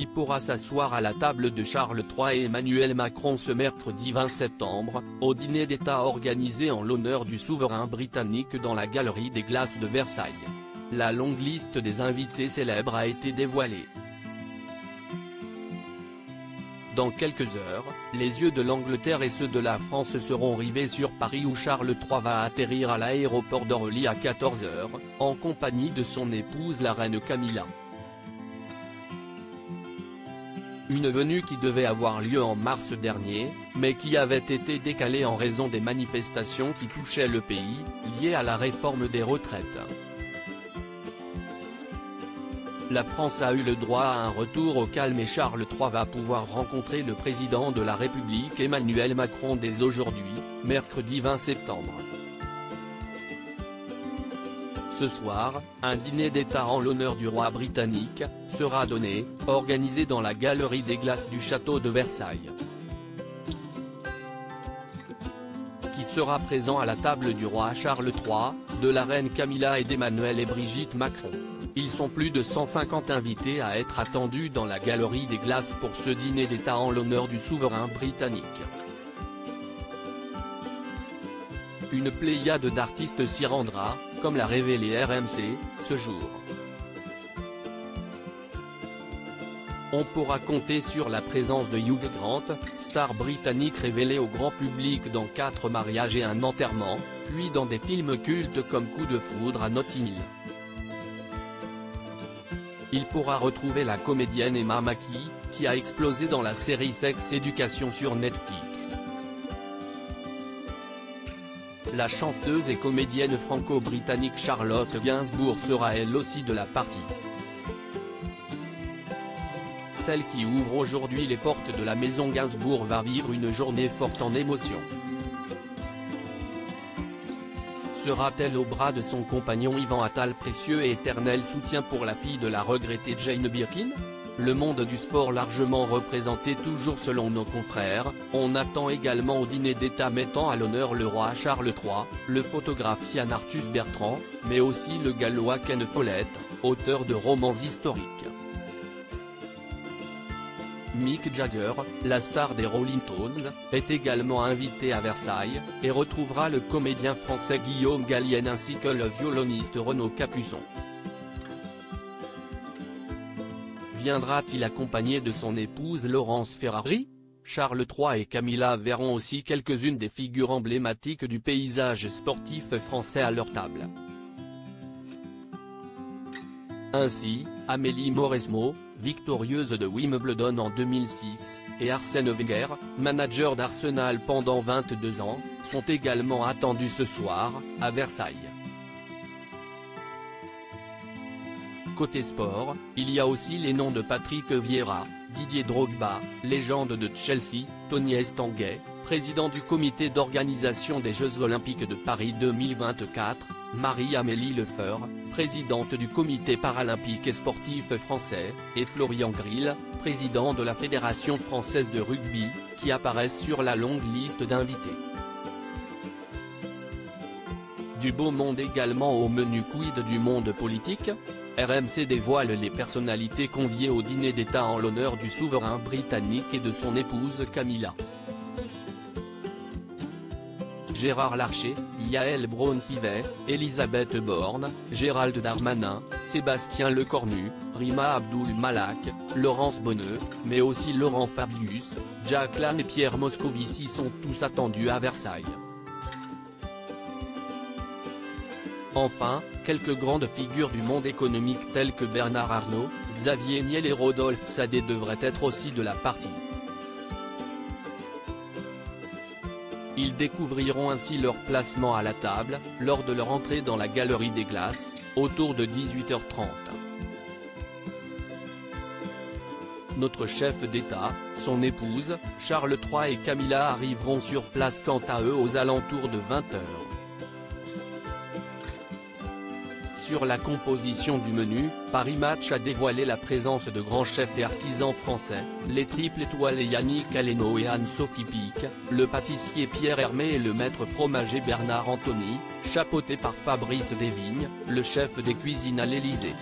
qui pourra s'asseoir à la table de Charles III et Emmanuel Macron ce mercredi 20 septembre, au dîner d'État organisé en l'honneur du souverain britannique dans la Galerie des Glaces de Versailles. La longue liste des invités célèbres a été dévoilée. Dans quelques heures, les yeux de l'Angleterre et ceux de la France seront rivés sur Paris où Charles III va atterrir à l'aéroport d'Orly à 14 h, en compagnie de son épouse la reine Camilla. Une venue qui devait avoir lieu en mars dernier, mais qui avait été décalée en raison des manifestations qui touchaient le pays, liées à la réforme des retraites. La France a eu le droit à un retour au calme et Charles III va pouvoir rencontrer le président de la République Emmanuel Macron dès aujourd'hui, mercredi 20 septembre. Ce soir, un dîner d'État en l'honneur du roi britannique sera donné, organisé dans la Galerie des Glaces du château de Versailles. Qui sera présent à la table du roi Charles III, de la reine Camilla et d'Emmanuel et Brigitte Macron. Ils sont plus de 150 invités à être attendus dans la Galerie des Glaces pour ce dîner d'État en l'honneur du souverain britannique. Une pléiade d'artistes s'y rendra, comme l'a révélé RMC, ce jour. On pourra compter sur la présence de Hugh Grant, star britannique révélée au grand public dans 4 mariages et un enterrement, puis dans des films cultes comme Coup de foudre à Notting Hill. Il pourra retrouver la comédienne Emma Mackey, qui a explosé dans la série Sex Education sur Netflix. La chanteuse et comédienne franco-britannique Charlotte Gainsbourg sera elle aussi de la partie. Celle qui ouvre aujourd'hui les portes de la maison Gainsbourg va vivre une journée forte en émotions. Sera-t-elle au bras de son compagnon Yvan Attal, précieux et éternel soutien pour la fille de la regrettée Jane Birkin? Le monde du sport largement représenté toujours selon nos confrères. On attend également au dîner d'État mettant à l'honneur le roi Charles III, le photographe Yann Arthus Bertrand, mais aussi le gallois Ken Follett, auteur de romans historiques. Mick Jagger, la star des Rolling Stones, est également invité à Versailles, et retrouvera le comédien français Guillaume Gallienne ainsi que le violoniste Renaud Capuçon. Viendra-t-il accompagné de son épouse Laurence Ferrari? Charles III et Camilla verront aussi quelques-unes des figures emblématiques du paysage sportif français à leur table. Ainsi, Amélie Mauresmo, victorieuse de Wimbledon en 2006, et Arsène Wenger, manager d'Arsenal pendant 22 ans, sont également attendus ce soir, à Versailles. Côté sport, il y a aussi les noms de Patrick Vieira, Didier Drogba, légende de Chelsea, Tony Estanguet, président du comité d'organisation des Jeux Olympiques de Paris 2024, Marie-Amélie Lefebvre, présidente du comité paralympique et sportif français, et Florian Grill, président de la Fédération française de rugby, qui apparaissent sur la longue liste d'invités. Du beau monde également au menu quid du monde politique. RMC dévoile les personnalités conviées au dîner d'État en l'honneur du souverain britannique et de son épouse Camilla. Gérard Larcher, Yael Braun-Pivet, Elisabeth Borne, Gérald Darmanin, Sébastien Lecornu, Rima Abdul Malak, Laurence Bonneux, mais aussi Laurent Fabius, Jack Lang et Pierre Moscovici sont tous attendus à Versailles. Enfin, quelques grandes figures du monde économique telles que Bernard Arnault, Xavier Niel et Rodolphe Saadé devraient être aussi de la partie. Ils découvriront ainsi leur placement à la table, lors de leur entrée dans la Galerie des Glaces, autour de 18h30. Notre chef d'État, son épouse, Charles III et Camilla arriveront sur place quant à eux aux alentours de 20h. Sur la composition du menu, Paris Match a dévoilé la présence de grands chefs et artisans français, les triples étoilés Yannick Aleno et Anne-Sophie Pic, le pâtissier Pierre Hermé et le maître fromager Bernard Anthony, chapeauté par Fabrice Desvignes, le chef des cuisines à l'Élysée.